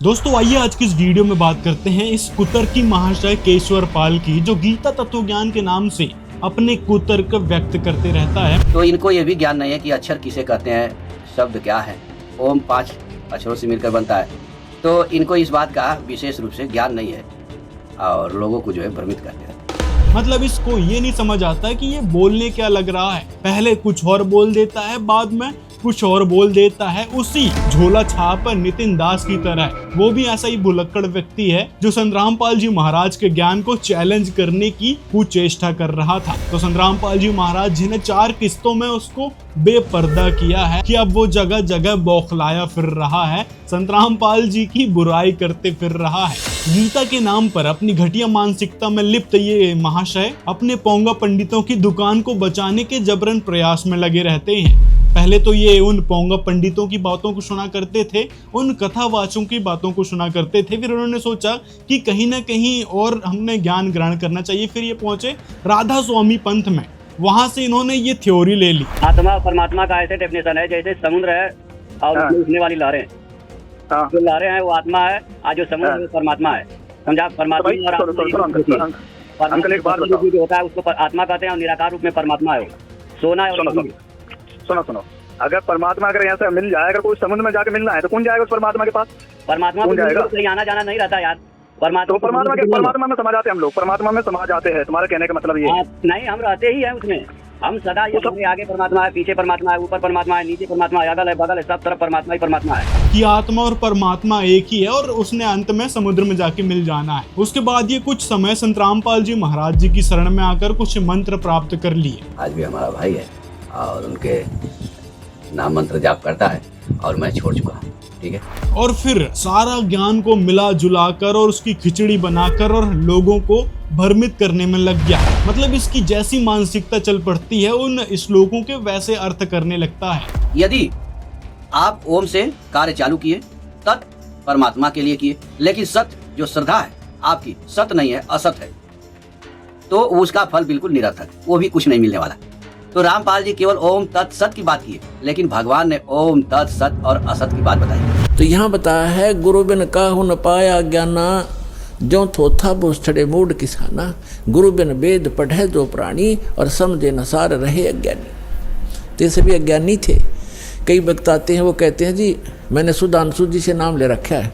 दोस्तों आइए आज की इस वीडियो में बात करते हैं इस कुतर्की महाशय केशवर पाल की, जो गीता तत्वज्ञान के नाम से अपने कुतर्क व्यक्त करते रहता है। तो इनको ये भी ज्ञान नहीं है कि अक्षर किसे कहते हैं, शब्द क्या है। ओम 5 अक्षरों से मिलकर बनता है, तो इनको इस बात का विशेष रूप से ज्ञान नहीं है और लोगों को जो है भ्रमित करते हैं। मतलब इसको ये नहीं समझ आता है कि ये बोलने क्या लग रहा है। पहले कुछ और बोल देता है, बाद में कुछ और बोल देता है। उसी झोला छाप नितिन दास की तरह वो भी ऐसा ही भुलक्कड़ व्यक्ति है जो संतरामपाल जी महाराज के ज्ञान को चैलेंज करने की कुचेष्टा कर रहा था। तो संतरामपाल जी महाराज जी ने 4 किस्तों में उसको बेपर्दा किया है कि अब वो जगह जगह बौखलाया फिर रहा है, संतरामपाल जी की बुराई करते फिर रहा है। गीता के नाम पर अपनी घटिया मानसिकता में लिप्त ये महाशय अपने पोंगा पंडितों की दुकान को बचाने के जबरन प्रयास में लगे रहते हैं। पहले तो ये उन पोंगा पंडितों की बातों को सुना करते थे, उन कथावाचों की बातों को सुना करते थे। फिर उन्होंने सोचा कि कहीं ना कहीं और हमने ज्ञान ग्रहण करना चाहिए। फिर ये पहुंचे राधा स्वामी पंथ में, वहां से इन्होंने ये थ्योरी ले ली। आत्मा परमात्मा का ऐसे डेफिनेशन है जैसे समुद्र है और उसमें उठने वाली लहरें, जो लहरें हैं वो आत्मा है, आज जो समुद्र है परमात्मा है। समझा? परमात्मा और अंकल एक बात बताओ, जो होता है उसको आत्मा कहते हैं और निराकार रूप में परमात्मा है। सोना है। सुनो, अगर परमात्मा अगर यहाँ से मिल जाए, अगर कोई समुद्र में जाके मिलना है तो कौन जाएगा उस परमात्मा के पास? परमात्मा को कहीं आना जाना नहीं रहता यार। परमात्मा में समा जाते हैं हम लोग, परमात्मा में समा जाते हैं। तुम्हारे कहने का मतलब ये नहीं, हम रहते ही हैं उसमें। हम सदा ये हमारे आगे परमात्मा है, पीछे परमात्मा है, ऊपर परमात्मा है, नीचे परमात्मा है, अगल है बगल है, सब तरफ परमात्मा ही परमात्मा है। कि आत्मा और परमात्मा एक ही है और उसने अंत में समुद्र में जाके मिल जाना है। उसके बाद ये कुछ समय संतरामपाल जी महाराज जी की शरण में आकर कुछ मंत्र प्राप्त कर लिए। आज भी हमारा भाई है और उनके नाम मंत्र जाप करता है और मैं छोड़ चुका हूँ, ठीक है। और फिर सारा ज्ञान को मिला जुला कर और उसकी खिचड़ी बनाकर और लोगों को भ्रमित करने में लग गया। मतलब इसकी जैसी मानसिकता चल पड़ती है, उन श्लोकों के वैसे अर्थ करने लगता है। यदि आप ओम से कार्य चालू किए, तत् परमात्मा के लिए किए, लेकिन सत्य जो श्रद्धा है आपकी सत नहीं है, असत है, तो उसका फल बिल्कुल निरर्थक है, वो भी कुछ नहीं मिलने वाला। तो रामपाल जी केवल ओम तत् सत की बात की, लेकिन भगवान ने ओम तत् सत और असत की बात बताई। तो यहाँ बताया है, गुरु बिन काहू न पाया ज्ञाना, जो थोथा बोझड़े मूड किसाना, गुरु बिन वेद पढ़े जो प्राणी, और समझे न सार रहे अज्ञानी। तो ये सभी अज्ञानी थे। कई वक्त आते हैं, वो कहते हैं जी मैंने सुधांशु जी से नाम ले रखा है,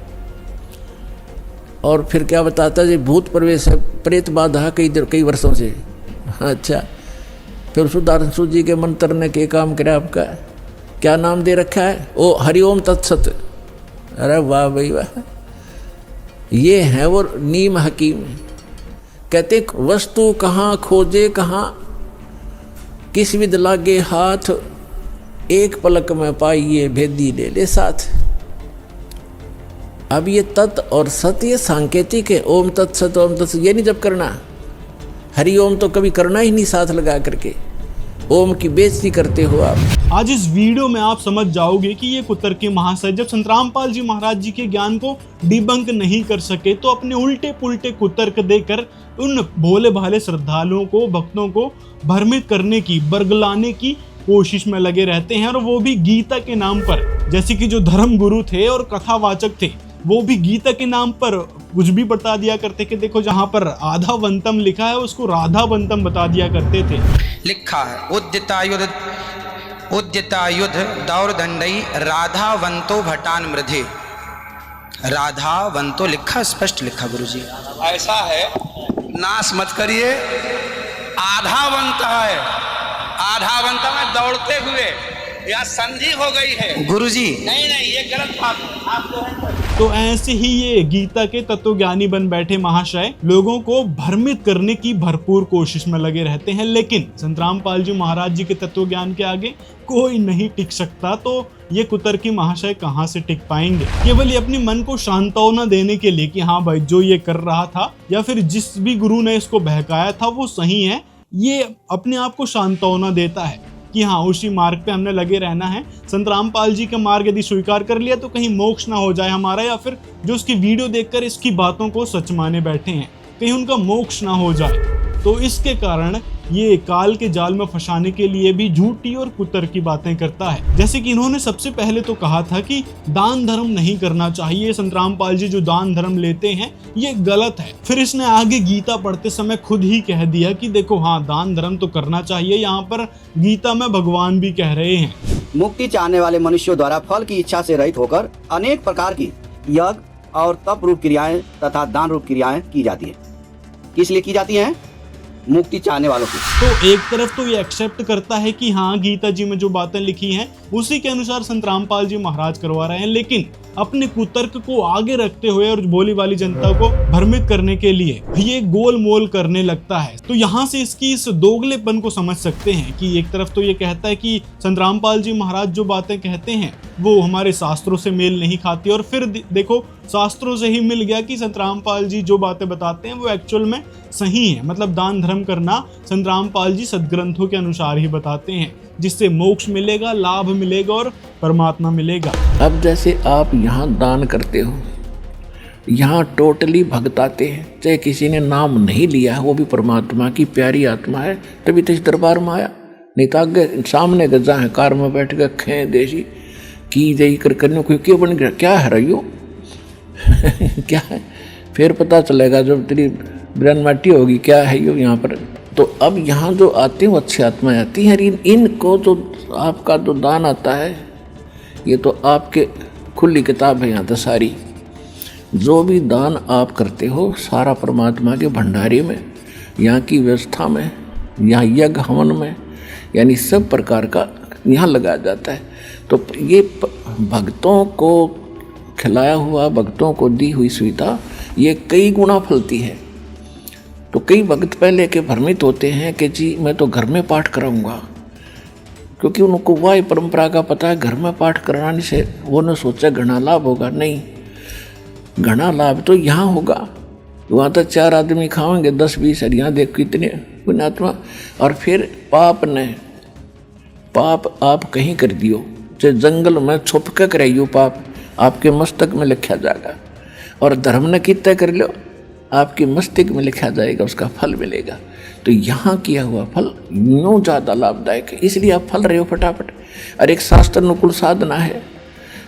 और फिर क्या बताता है जी भूत प्रवेश है, प्रेत बाधा कई वर्षों से। अच्छा, फिर सुधांशु जी के मंत्र ने क्या काम करे आपका? क्या नाम दे रखा है? ओ हरिओम तत्सत। अरे वाह भाई वाह, ये है वो नीम हकीम। कहते वस्तु कहाँ खोजे कहाँ, किस विद लागे हाथ, एक पलक में पाइए भेदी ले ले साथ। अब ये तत् और सत ये सांकेतिक है। ओम तत्सत ओम तत्सत ये नहीं जब करना, हरिओम तो कभी करना ही नहीं साथ लगा करके। ओम की बेइज्जती करते हो आप। आज इस वीडियो में आप समझ जाओगे कि ये कुतर्की महाशय जब संतरामपाल जी महाराज जी के ज्ञान को डिबंक नहीं कर सके, तो अपने उल्टे पुल्टे कुतर्क देकर उन भोले भाले श्रद्धालुओं को, भक्तों को भ्रमित करने की, बरगलाने की कोशिश में लगे रहते हैं। और वो भी गीता के नाम पर। जैसे कि जो धर्म गुरु थे और कथावाचक थे, वो भी गीता के नाम पर कुछ भी बता दिया करते कि देखो जहाँ पर आधावंतम लिखा है उसको राधावंतम बता दिया करते थे। लिखा है उद्यतायुध दौरदंडई राधावंतो भटान मृधे। राधावंतो लिखा, स्पष्ट लिखा गुरुजी। ऐसा है, नाश मत करिए। आधावंत है, आधावंत में दौड़ते हुए या संधि हो गई है गुरुजी। नहीं, ये गलत बात है। आप जो है तो ऐसे ही ये गीता के तत्वज्ञानी बन बैठे महाशय लोगों को भ्रमित करने की भरपूर कोशिश में लगे रहते हैं। लेकिन संतरामपाल जी महाराज जी के तत्वज्ञान के आगे कोई नहीं टिक सकता। तो ये कुतर्की महाशय कहाँ से टिक पाएंगे? केवल ये अपने मन को सांत्वना देने के लिए कि हाँ भाई जो ये कर रहा था या फिर जिस भी गुरु ने इसको बहकाया था वो सही है, ये अपने आप को सांत्वना देता है कि हाँ उसी मार्ग पे हमने लगे रहना है। संतरामपाल जी का मार्ग यदि स्वीकार कर लिया तो कहीं मोक्ष ना हो जाए हमारा, या फिर जो उसकी वीडियो देखकर इसकी बातों को सच माने बैठे हैं कहीं उनका मोक्ष ना हो जाए। तो इसके कारण ये काल के जाल में फंसाने के लिए भी झूठी और कुतर की बातें करता है। जैसे कि इन्होंने सबसे पहले तो कहा था कि दान धर्म नहीं करना चाहिए, संत रामपाल जी जो दान धर्म लेते हैं ये गलत है। फिर इसने आगे गीता पढ़ते समय खुद ही कह दिया कि देखो हाँ, दान धर्म तो करना चाहिए, यहाँ पर गीता में भगवान भी कह रहे हैं। मुक्ति चाहने वाले मनुष्यों द्वारा फल की इच्छा से रहित होकर अनेक प्रकार की यज्ञ और तप रूप क्रियाएं तथा दान रूप क्रियाएं की जाती है। किस लिए की जाती हैं? मुक्ति चाहने वालों की। तो एक तरफ तो ये एक्सेप्ट करता है कि हाँ, गीता जी में जो बातें लिखी हैं उसी के अनुसार संत रामपाल जी महाराज करवा रहे हैं, लेकिन अपने कुतर्क को आगे रखते हुए और भोली वाली जनता को भ्रमित करने के लिए ये गोल मोल करने लगता है। तो यहाँ से इसकी इस दोगलेपन को समझ सकते हैं कि एक तरफ तो ये कहता है कि संत रामपाल जी महाराज जो बातें कहते हैं वो हमारे शास्त्रों से मेल नहीं खाती, और फिर देखो शास्त्रों से ही मिल गया कि संत रामपाल जी जो बातें बताते हैं वो एक्चुअल में सही है। मतलब दान धर्म करना संत रामपाल जी सदग्रंथों के अनुसार ही बताते हैं, जिससे मोक्ष मिलेगा, लाभ मिलेगा और परमात्मा मिलेगा। अब जैसे आप यहाँ दान करते हो, यहाँ टोटली भक्त आते हैं, चाहे किसी ने नाम नहीं लिया है, वो भी परमात्मा की प्यारी आत्मा है, तभी तो इस दरबार में आया। नहीं तो आगे सामने गजा है, कार में बैठ कर खे देशी की जई कर करने को क्यों बन गया, क्या है रही हो क्या है, फिर पता चलेगा जब तेरी ब्रन माटी होगी क्या है यो यहाँ पर। तो अब यहाँ जो आते हैं वो अच्छी आत्माएं आती हैं, इनको तो आपका जो दान आता है ये तो आपके खुली किताब है यहाँ तो सारी, जो भी दान आप करते हो सारा परमात्मा के भंडारे में, यहाँ की व्यवस्था में, यहाँ यज्ञ हवन में, यानी सब प्रकार का यहाँ लगाया जाता है। तो ये भक्तों को खिलाया हुआ, भक्तों को दी हुई सुविधा ये कई गुना फलती है। तो कई भक्त पहले के भ्रमित होते हैं कि जी मैं तो घर में पाठ कराऊंगा, क्योंकि उनको वह परंपरा का पता है घर में पाठ कराने से वो न सोचा घना लाभ होगा। नहीं, घना लाभ तो यहाँ होगा, वहाँ तो 4 आदमी खाएंगे 10-20, और यहाँ देख कितने पुण्यात्मा। और फिर पाप आप कहीं कर दियो, चाहे जंगल में छुप के कराइयो, पाप आपके मस्तक में लिखा जाएगा, और धर्म ने कितना कर लो आपके मस्तिष्क में लिखा जाएगा, उसका फल मिलेगा। तो यहाँ किया हुआ फल यूँ ज़्यादा लाभदायक है, इसलिए आप फल रहे हो फटाफट। और एक शास्त्र अनुकूल साधना है,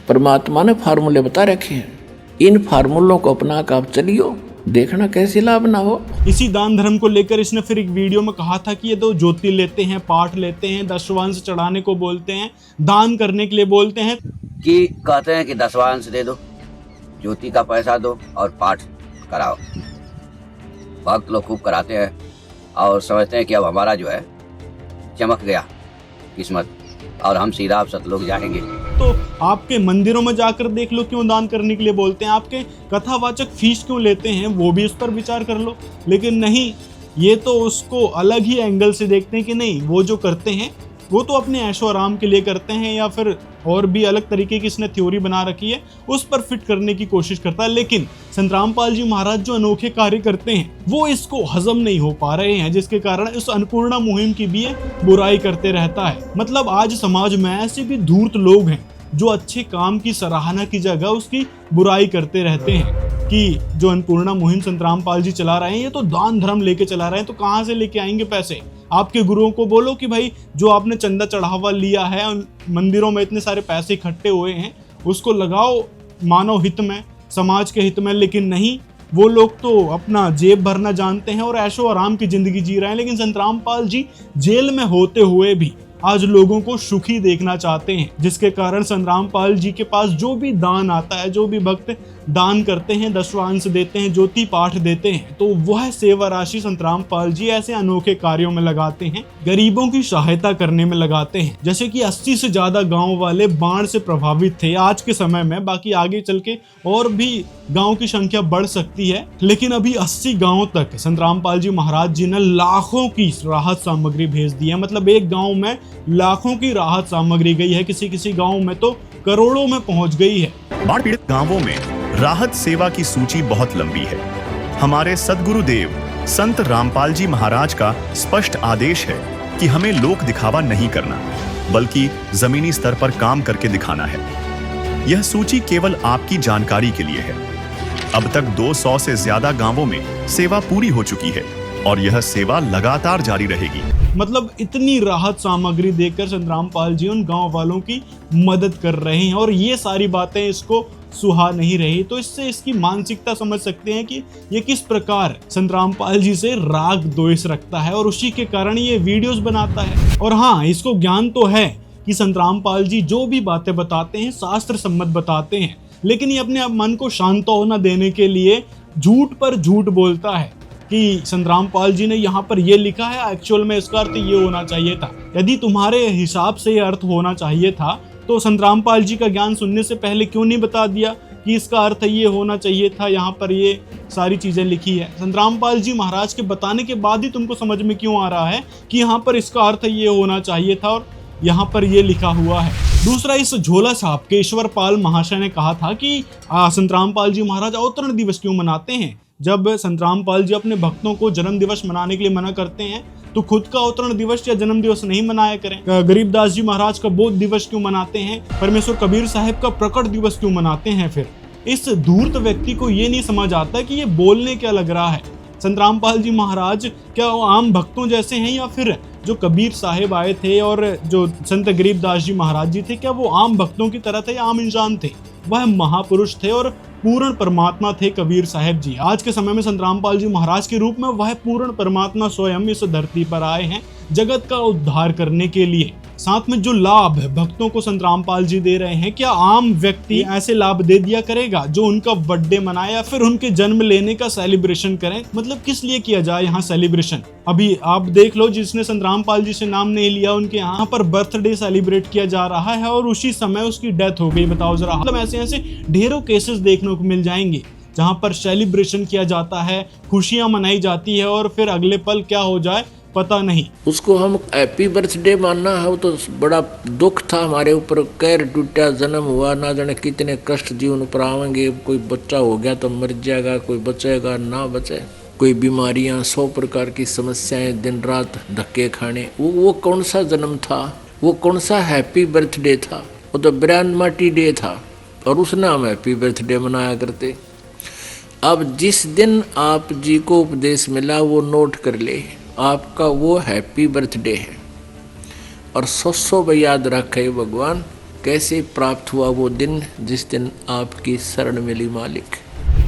परमात्मा ने फार्मूले बता रखे हैं, इन फार्मूलों को अपना कर आप चलियो, देखना कैसे लाभ ना हो। इसी दान धर्म को लेकर इसने फिर एक वीडियो में कहा था कि ये तो ज्योति लेते हैं, पाठ लेते हैं, दशवांश चढ़ाने को बोलते हैं, दान करने के लिए बोलते हैं, कि कहते हैं कि दशवांश दे दो, ज्योति का पैसा दो और पाठ कराओ। भक्त लोग खूब कराते हैं और समझते हैं कि अब हमारा जो है चमक गया किस्मत और हम सीधा सतलोक जाएंगे। तो आपके मंदिरों में जाकर देख लो क्यों दान करने के लिए बोलते हैं, आपके कथावाचक फीस क्यों लेते हैं वो भी उस पर विचार कर लो। लेकिन नहीं, ये तो उसको अलग ही एंगल से देखते हैं कि नहीं, वो जो करते हैं वो तो अपने ऐशो आराम के लिए करते हैं, या फिर और भी अलग तरीके की इसने थ्योरी बना रखी है उस पर फिट करने की कोशिश करता है। लेकिन संत रामपाल जी महाराज जो अनोखे कार्य करते हैं वो इसको हजम नहीं हो पा रहे हैं, जिसके कारण इस अन्नपूर्णा मुहिम की भी बुराई करते रहता है। मतलब आज समाज में ऐसे भी धूर्त लोग हैं जो अच्छे काम की सराहना की जगह उसकी बुराई करते रहते हैं कि जो अन्नपूर्णा मुहिम संत रामपाल जी चला रहे हैं ये तो दान धर्म लेके चला रहे हैं, तो कहाँ से लेके आएंगे पैसे। आपके गुरुओं को बोलो कि भाई जो आपने चंदा चढ़ावा लिया है, मंदिरों में इतने सारे पैसे इकट्ठे हुए हैं, उसको लगाओ मानव हित में, समाज के हित में। लेकिन नहीं, वो लोग तो अपना जेब भरना जानते हैं और ऐशो आराम की जिंदगी जी रहे हैं। लेकिन संत रामपाल जी जेल में होते हुए भी आज लोगों को सुखी देखना चाहते हैं, जिसके कारण संत रामपाल जी के पास जो भी दान आता है, जो भी भक्त दान करते हैं, दशवांश देते हैं, ज्योति पाठ देते हैं, तो वह सेवा राशि संत रामपाल जी ऐसे अनोखे कार्यों में लगाते हैं, गरीबों की सहायता करने में लगाते हैं। जैसे कि 80 से ज्यादा गांव वाले बाढ़ से प्रभावित थे आज के समय में, बाकी आगे चल के और भी गांव की संख्या बढ़ सकती है, लेकिन अभी 80 गांव तक संत रामपाल जी महाराज जी ने लाखों की राहत सामग्री भेज दी है। मतलब एक गांव में लाखों की राहत सामग्री गई है, किसी गांव में तो करोड़ों में पहुंच गई है। बाढ़ पीड़ित गांवों में राहत सेवा की सूची बहुत लंबी है। हमारे सद्गुरुदेव संत रामपाल जी महाराज का स्पष्ट आदेश है कि हमें लोक दिखावा नहीं करना, बल्कि जमीनी स्तर पर काम करके दिखाना है। यह सूची केवल आपकी जानकारी के लिए है। अब तक 200 से ज्यादा गांवों में सेवा पूरी हो चुकी है। और यह सेवा लगातार जारी रहेगी। मतलब इतनी राहत सामग्री देकर संत रामपाल जी उन गांव वालों की मदद कर रहे हैं और ये सारी बातें इसको सुहा नहीं रही। तो इससे इसकी मानसिकता समझ सकते हैं कि ये किस प्रकार संत रामपाल जी से राग द्वेष रखता है और उसी के कारण ये वीडियोस बनाता है। और हाँ, इसको ज्ञान तो है कि संत रामपाल जी जो भी बातें बताते हैं शास्त्र सम्मत बताते हैं, लेकिन ये अपने मन को शांत होना देने के लिए झूठ पर झूठ बोलता है कि संत रामपाल जी ने यहाँ पर ये लिखा है, एक्चुअल में इसका अर्थ ये होना चाहिए था। यदि तुम्हारे हिसाब से ये अर्थ होना चाहिए था तो संत रामपाल जी का ज्ञान सुनने से पहले क्यों नहीं बता दिया कि इसका अर्थ ये होना चाहिए था, यहाँ पर ये सारी चीजें लिखी है। संत रामपाल जी महाराज के बताने के बाद ही तुमको समझ में क्यों आ रहा है कि यहाँ पर इसका अर्थ ये होना चाहिए था और यहाँ पर ये लिखा हुआ है। दूसरा, इस झोला छाप केशवर पाल महाशय ने कहा था कि संत रामपाल जी महाराज अवतरण दिवस क्यों मनाते हैं। जब संत रामपाल जी अपने भक्तों को जन्म दिवस मनाने के लिए मना करते हैं तो खुद का अवतरण दिवस या जन्म दिवस नहीं मनाया करें। गरीबदास जी महाराज का बोध दिवस क्यों मनाते हैं, परमेश्वर कबीर साहब का प्रकट दिवस क्यों मनाते हैं। फिर इस धूर्त व्यक्ति को ये नहीं समझ आता कि ये बोलने क्या लग रहा है। संत रामपाल जी महाराज क्या वो आम भक्तों जैसे हैं या फिर जो कबीर साहब आए थे और जो संत गरीबदास जी महाराज जी थे, क्या वो आम भक्तों की तरह थे या आम इंसान थे। वह महापुरुष थे और पूर्ण परमात्मा थे कबीर साहब जी। आज के समय में संत रामपाल जी महाराज के रूप में वह पूर्ण परमात्मा स्वयं इस धरती पर आए हैं जगत का उद्धार करने के लिए। साथ में जो लाभ भक्तों को संत रामपाल जी दे रहे हैं, क्या आम व्यक्ति ऐसे लाभ दे दिया करेगा जो उनका बर्थडे मनाए या फिर उनके जन्म लेने का सेलिब्रेशन करें। मतलब किस लिए किया जाए यहाँ सेलिब्रेशन। अभी आप देख लो, जिसने संत रामपाल जी से नाम नहीं लिया उनके यहाँ पर बर्थडे सेलिब्रेट किया जा रहा है और उसी समय उसकी डेथ हो गई। बताओ जरा। मतलब ऐसे ऐसे ढेरों केसेस देखने को मिल जाएंगे जहाँ पर सेलिब्रेशन किया जाता है, खुशियां मनाई जाती है और फिर अगले पल क्या हो जाए पता नहीं। उसको हम हैप्पी बर्थडे मानना है तो बड़ा दुख था हमारे ऊपर। कैर टूटा, जन्म हुआ, ना जाने कितने कष्ट जीवन पर आवेंगे। कोई बच्चा हो गया तो मर जाएगा, कोई बचेगा ना बचे, कोई बीमारियां, 100 प्रकार की समस्याएं, दिन रात धक्के खाने। वो कौन सा जन्म था, वो कौन सा हैप्पी बर्थडे था। वो तो ब्रांड मार्टी डे था और उसने हम हैप्पी बर्थडे मनाया करते। अब जिस दिन आप जी को उपदेश मिला वो नोट कर ले, आपका वो हैप्पी बर्थडे है। और 100 याद रखे भगवान कैसे प्राप्त हुआ वो दिन जिस दिन आपकी शरण मिली मालिक।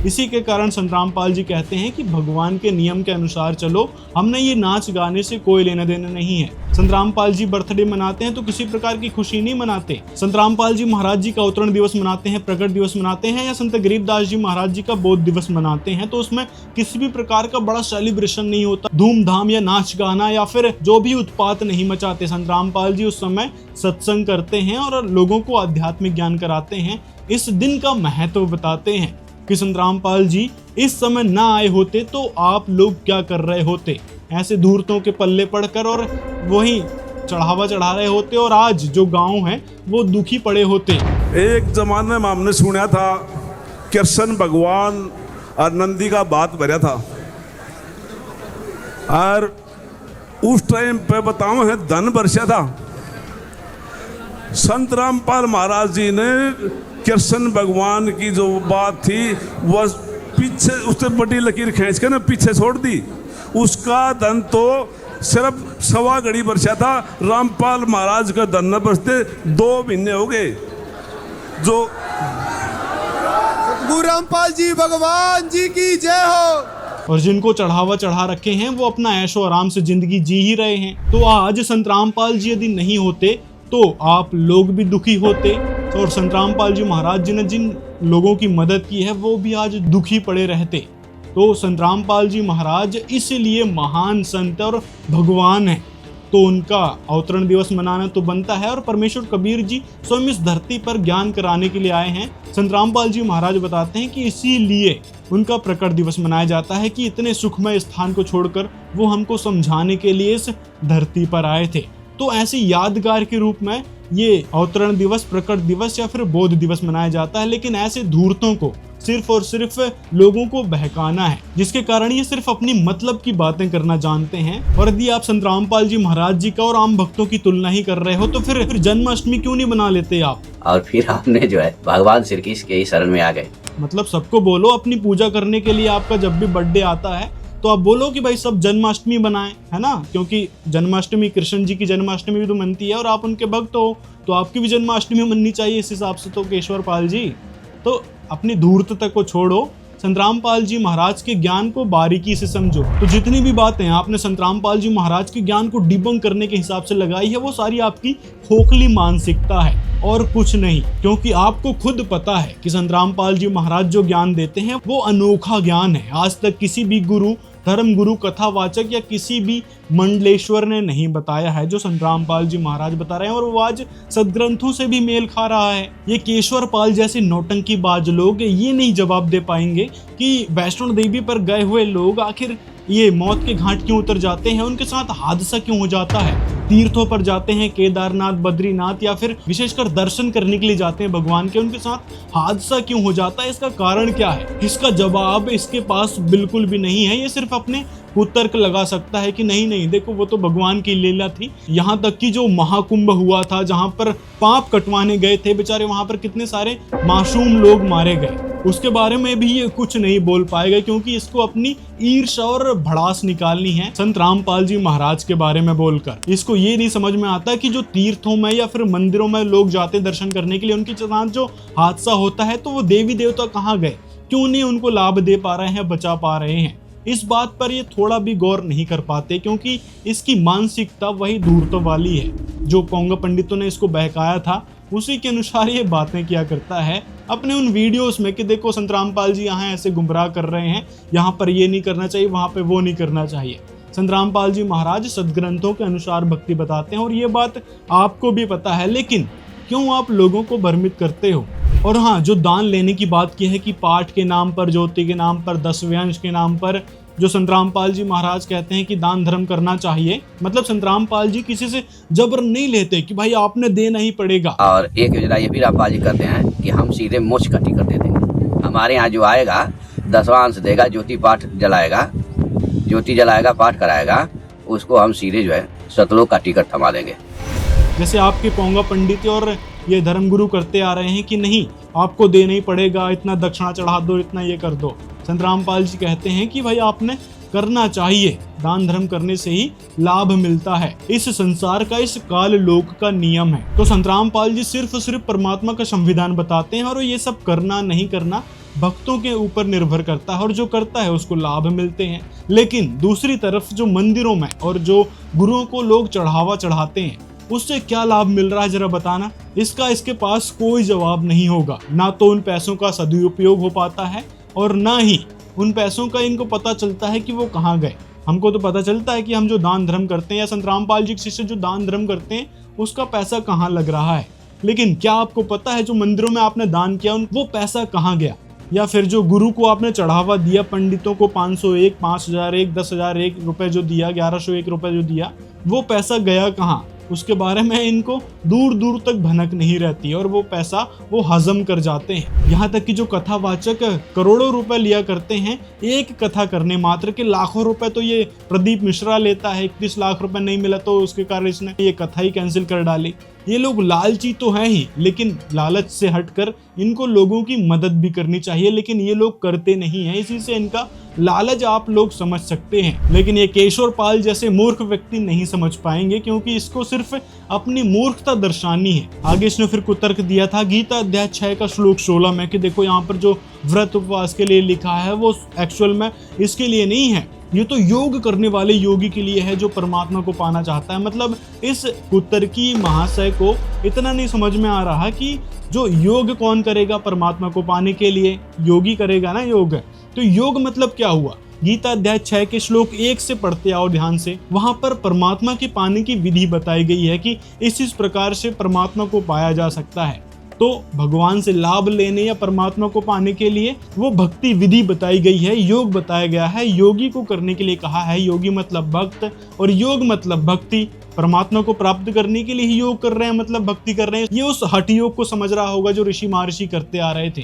इसी के कारण संत रामपाल जी कहते हैं कि भगवान के नियम के अनुसार चलो, हमने ये नाच गाने से कोई लेना देना नहीं है। संत रामपाल जी बर्थडे मनाते हैं तो किसी प्रकार की खुशी नहीं मनाते। संत रामपाल जी महाराज जी का अवतरण दिवस मनाते हैं, प्रकट दिवस मनाते हैं या संत गरीबदास जी महाराज जी का बोध दिवस मनाते हैं तो उसमें किसी भी प्रकार का बड़ा सेलिब्रेशन नहीं होता, धूमधाम या नाच गाना या फिर जो भी उत्पात नहीं मचाते। संत रामपाल जी उस समय सत्संग करते हैं और लोगों को आध्यात्मिक ज्ञान कराते हैं, इस दिन का महत्व बताते हैं कि संत रामपाल जी इस समय ना आए होते तो आप लोग क्या कर रहे होते। ऐसे धूर्तों के पल्ले पड़कर और वही चढ़ावा चढ़ा रहे होते और आज जो गांव है वो दुखी पड़े होते। एक जमाने में हमने सुना था कृष्ण भगवान और नंदी का बात भरा था और उस टाइम पे बताओ है धन बरसा था। संत रामपाल महाराज जी ने कृष्ण भगवान की जो बात थी वह पीछे उससे बड़ी लकीर खींच के ना पीछे छोड़ दी। उसका धन तो सिर्फ 1.25 घड़ी बरसा था। रामपाल महाराज का धन न बरसते 2 महीने हो गए। जो गुरु रामपाल जी भगवान जी की जय हो। और जिनको चढ़ावा चढ़ा रखे हैं वो अपना ऐशो आराम से जिंदगी जी ही रहे हैं। तो आज संत रामपाल जी यदि नहीं होते तो आप लोग भी दुखी होते और संत रामपाल जी महाराज जी ने जिन लोगों की मदद की है वो भी आज दुखी पड़े रहते। तो संत रामपाल जी महाराज इसलिए महान संत और भगवान है तो उनका अवतरण दिवस मनाना तो बनता है। और परमेश्वर कबीर जी स्वयं इस धरती पर ज्ञान कराने के लिए आए हैं। संत रामपाल जी महाराज बताते हैं कि इसीलिए उनका प्रकट दिवस मनाया जाता है कि इतने सुखमय स्थान को छोड़कर वो हमको समझाने के लिए इस धरती पर आए थे। तो ऐसी यादगार के रूप में ये अवतरण दिवस, प्रकट दिवस या फिर बोध दिवस मनाया जाता है। लेकिन ऐसे धूर्तों को सिर्फ और सिर्फ लोगों को बहकाना है, जिसके कारण ये सिर्फ अपनी मतलब की बातें करना जानते हैं। और यदि आप संत रामपाल जी महाराज जी का और आम भक्तों की तुलना ही कर रहे हो तो फिर जन्माष्टमी क्यों नहीं बना लेते आप। और फिर आपने जो है भगवान श्री कृष्ण के ही शरण में आ गए। मतलब सबको बोलो अपनी पूजा करने के लिए। आपका जब भी बर्थडे आता है तो आप बोलो कि भाई सब जन्माष्टमी बनाएं, है ना, क्योंकि जन्माष्टमी कृष्ण जी की जन्माष्टमी भी तो मनती है और आप उनके भक्त हो, तो आपकी भी जन्माष्टमी मननी चाहिए इस हिसाब से। तो केशवर पाल जी, तो अपनी धूर्तता को छोड़ो, संत रामपाल जी महाराज के ज्ञान को बारीकी से समझो। तो जितनी भी बातें आपने संत रामपाल जी महाराज के ज्ञान को डिबंक करने के हिसाब से लगाई है, वो सारी आपकी खोखली मानसिकता है और कुछ नहीं, क्योंकि आपको खुद पता है कि संत रामपाल जी महाराज जो ज्ञान देते हैं वो अनोखा ज्ञान है। आज तक किसी भी गुरु, धर्म गुरु, कथावाचक या किसी भी मंडलेश्वर ने नहीं बताया है जो संत रामपाल जी महाराज बता रहे हैं, और वो आज सदग्रंथों से भी मेल खा रहा है। ये केशवर पाल जैसे नौटंकीबाज लोग ये नहीं जवाब दे पाएंगे कि वैष्णो देवी पर गए हुए लोग आखिर ये मौत के घाट क्यों उतर जाते हैं, उनके साथ हादसा क्यों हो जाता है। तीर्थों पर जाते हैं, केदारनाथ, बद्रीनाथ, या फिर विशेषकर दर्शन करने के लिए जाते हैं भगवान के, उनके साथ हादसा क्यों हो जाता है, इसका कारण क्या है? इसका जवाब इसके पास बिल्कुल भी नहीं है। ये सिर्फ अपने कुतर्क लगा सकता है कि नहीं नहीं देखो वो तो भगवान की लीला थी। यहाँ तक कि जो महाकुंभ हुआ था, जहाँ पर पाप कटवाने गए थे बेचारे, वहां पर कितने सारे मासूम लोग मारे गए, उसके बारे में भी ये कुछ नहीं बोल पाएगा, क्योंकि इसको अपनी ईर्ष्या और भड़ास निकालनी है संत रामपाल जी महाराज के बारे में बोलकर। इसको ये नहीं समझ में आता कि जो तीर्थों में या फिर मंदिरों में लोग जाते दर्शन करने के लिए, उनके साथ जो हादसा होता है, तो वो देवी देवता कहाँ गए, क्यों नहीं उनको लाभ दे पा रहे हैं, बचा पा रहे हैं। इस बात पर ये थोड़ा भी गौर नहीं कर पाते, क्योंकि इसकी मानसिकता वही धूर्त वाली है जो पोंगा पंडितों ने इसको बहकाया था, उसी के अनुसार ये बातें किया करता है अपने उन वीडियोस में कि देखो संत रामपाल जी यहाँ ऐसे गुमराह कर रहे हैं, यहाँ पर ये नहीं करना चाहिए, वहाँ पे वो नहीं करना चाहिए। संत रामपाल जी महाराज सदग्रंथों के अनुसार भक्ति बताते हैं और ये बात आपको भी पता है, लेकिन क्यों आप लोगों को भ्रमित करते हो। और हाँ, जो दान लेने की बात की है कि पाठ के नाम पर, ज्योति के नाम पर, 10वें अंश के नाम पर, जो संत रामपाल जी महाराज कहते हैं कि दान धर्म करना चाहिए, मतलब संत रामपाल जी किसी से जबर नहीं लेते कि भाई आपने देना ही पड़ेगा। और एक योजना ये भी रामपाल जी करते हैं कि हम सीधे मोक्ष का टिकट दे देंगे। हमारे यहाँ जो आएगा 10वां अंश देगा, ज्योति पाठ जलाएगा, ज्योति जलाएगा, पाठ कराएगा, उसको हम सीधे जो है सतलोक का टिकट थमा देंगे। जैसे आपके पोंगा पंडित और ये धर्मगुरु करते आ रहे हैं कि नहीं आपको देना ही पड़ेगा, इतना दक्षिणा चढ़ा दो, इतना ये कर दो। संत रामपाल जी कहते हैं कि भाई आपने करना चाहिए, दान धर्म करने से ही लाभ मिलता है, इस संसार का, इस काल लोक का नियम है। तो संत रामपाल जी सिर्फ परमात्मा का संविधान बताते हैं और ये सब करना नहीं करना भक्तों के ऊपर निर्भर करता है, और जो करता है उसको लाभ मिलते हैं। लेकिन दूसरी तरफ जो मंदिरों में और जो गुरुओं को लोग चढ़ावा चढ़ाते हैं, उससे क्या लाभ मिल रहा है जरा बताना। इसका इसके पास कोई जवाब नहीं होगा। ना तो उन पैसों का सदुपयोग हो पाता है और ना ही उन पैसों का इनको पता चलता है कि वो कहाँ गए। हमको तो पता चलता है कि हम जो दान धर्म करते हैं या संत रामपाल जी के शिष्य जो दान धर्म करते हैं उसका पैसा कहाँ लग रहा है, लेकिन क्या आपको पता है जो मंदिरों में आपने दान किया वो पैसा कहाँ गया? या फिर जो गुरु को आपने चढ़ावा दिया, पंडितों को 501, 5001, 10,001 रुपए जो दिया, 1101 रुपए जो दिया, वो पैसा गया कहाँ? उसके बारे में इनको दूर दूर तक भनक नहीं रहती और वो पैसा वो हजम कर जाते हैं। यहाँ तक कि जो कथावाचक करोड़ों रुपए लिया करते हैं एक कथा करने मात्र के, लाखों रुपए तो ये प्रदीप मिश्रा लेता है, 31 लाख रुपए नहीं मिला तो उसके कारण इसने ये कथा ही कैंसिल कर डाली। ये लोग लालची तो हैं ही, लेकिन लालच से हटकर इनको लोगों की मदद भी करनी चाहिए, लेकिन ये लोग करते नहीं हैं, इसी से इनका लालच आप लोग समझ सकते हैं। लेकिन ये केशवर पाल जैसे मूर्ख व्यक्ति नहीं समझ पाएंगे, क्योंकि इसको सिर्फ अपनी मूर्खता दर्शानी है। आगे इसने फिर कुतर्क दिया था गीता अध्याय 6 का श्लोक 16 में कि देखो यहाँ पर जो व्रत उपवास के लिए लिखा है वो एक्चुअल में इसके लिए नहीं है, ये तो योग करने वाले योगी के लिए है जो परमात्मा को पाना चाहता है। मतलब इस कुतर्की महाशय को इतना नहीं समझ में आ रहा कि जो योग कौन करेगा परमात्मा को पाने के लिए, योगी करेगा ना योग। तो योग मतलब क्या हुआ? गीता अध्याय 6 के श्लोक 1 से पढ़ते आओ ध्यान से, वहां पर परमात्मा के पाने की विधि बताई गई है कि इस प्रकार से परमात्मा को पाया जा सकता है। तो भगवान से लाभ लेने या परमात्मा को पाने के लिए वो भक्ति विधि बताई गई है, योग बताया गया है, योगी को करने के लिए कहा है। योगी मतलब भक्त और योग मतलब भक्ति। परमात्मा को प्राप्त करने के लिए ही योग कर रहे हैं, मतलब भक्ति कर रहे हैं। ये उस हठ योग को समझ रहा होगा जो ऋषि महर्षि करते आ रहे थे,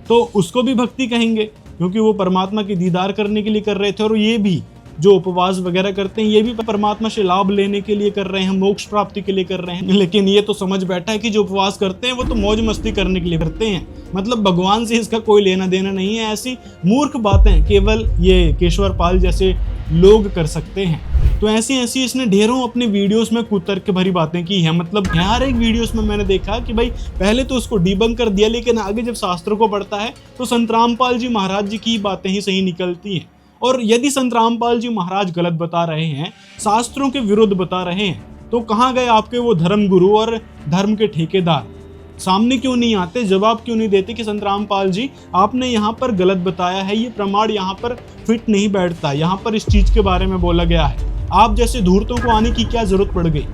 तो उसको भी भक्ति कहेंगे क्योंकि वो परमात्मा की दीदार करने के लिए कर रहे थे। और ये भी जो उपवास वगैरह करते हैं ये भी परमात्मा से लाभ लेने के लिए कर रहे हैं, मोक्ष प्राप्ति के लिए कर रहे हैं। लेकिन ये तो समझ बैठा है कि जो उपवास करते हैं वो तो मौज मस्ती करने के लिए करते हैं, मतलब भगवान से इसका कोई लेना देना नहीं है। ऐसी मूर्ख बातें केवल ये केशवर पाल जैसे लोग कर सकते हैं। तो ऐसी इसने ढेरों अपने वीडियोस में कुतर्क भरी बातें की है। मतलब हर एक वीडियोस में मैंने देखा कि भाई पहले तो उसको डिबंक कर दिया, लेकिन आगे जब शास्त्रों को पढ़ता है तो संत रामपाल जी महाराज जी की बातें ही सही निकलती हैं। और यदि संत रामपाल जी महाराज गलत बता रहे हैं, शास्त्रों के विरुद्ध बता रहे हैं, तो कहाँ गए आपके वो धर्म गुरु और धर्म के ठेकेदार? सामने क्यों नहीं आते, जवाब क्यों नहीं देते कि संत रामपाल जी आपने यहाँ पर गलत बताया है, ये प्रमाण यहाँ पर फिट नहीं बैठता, यहाँ पर इस चीज के बारे में बोला गया है। आप जैसे धूर्तों को आने की क्या जरूरत पड़ गई?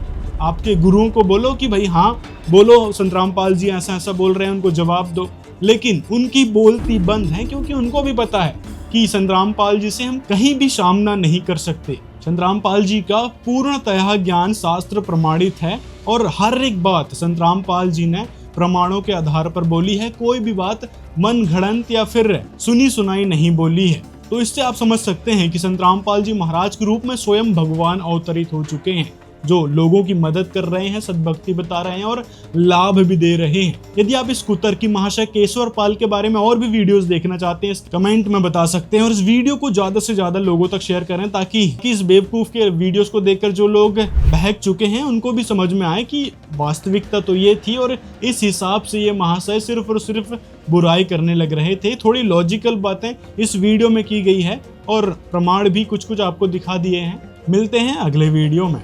आपके गुरुओं को बोलो कि भाई हाँ बोलो, संत रामपाल जी ऐसा ऐसा बोल रहे हैं, उनको जवाब दो। लेकिन उनकी बोलती बंद है, क्योंकि उनको भी पता है कि संत रामपाल जी से हम कहीं भी सामना नहीं कर सकते। संत रामपाल जी का पूर्णतः ज्ञान शास्त्र प्रमाणित है और हर एक बात संत रामपाल जी ने प्रमाणों के आधार पर बोली है। कोई भी बात मन घड़ंत या फिर सुनी सुनाई नहीं बोली है। तो इससे आप समझ सकते हैं कि संत रामपाल जी महाराज के रूप में स्वयं भगवान अवतरित हो चुके हैं, जो लोगों की मदद कर रहे हैं, सद्भक्ति बता रहे हैं और लाभ भी दे रहे हैं। यदि आप इस कुतर्की महाशय केशवर पाल के बारे में और भी वीडियोस देखना चाहते हैं, कमेंट में बता सकते हैं। और इस वीडियो को ज्यादा से ज्यादा लोगों तक शेयर करें, ताकि इस बेवकूफ के वीडियोस को देखकर जो लोग बहक चुके हैं उनको भी समझ में आए कि वास्तविकता तो ये थी और इस हिसाब से ये महाशय सिर्फ और सिर्फ बुराई करने लग रहे थे। थोड़ी लॉजिकल बातें इस वीडियो में की गई है और प्रमाण भी कुछ कुछ आपको दिखा दिए हैं। मिलते हैं अगले वीडियो में।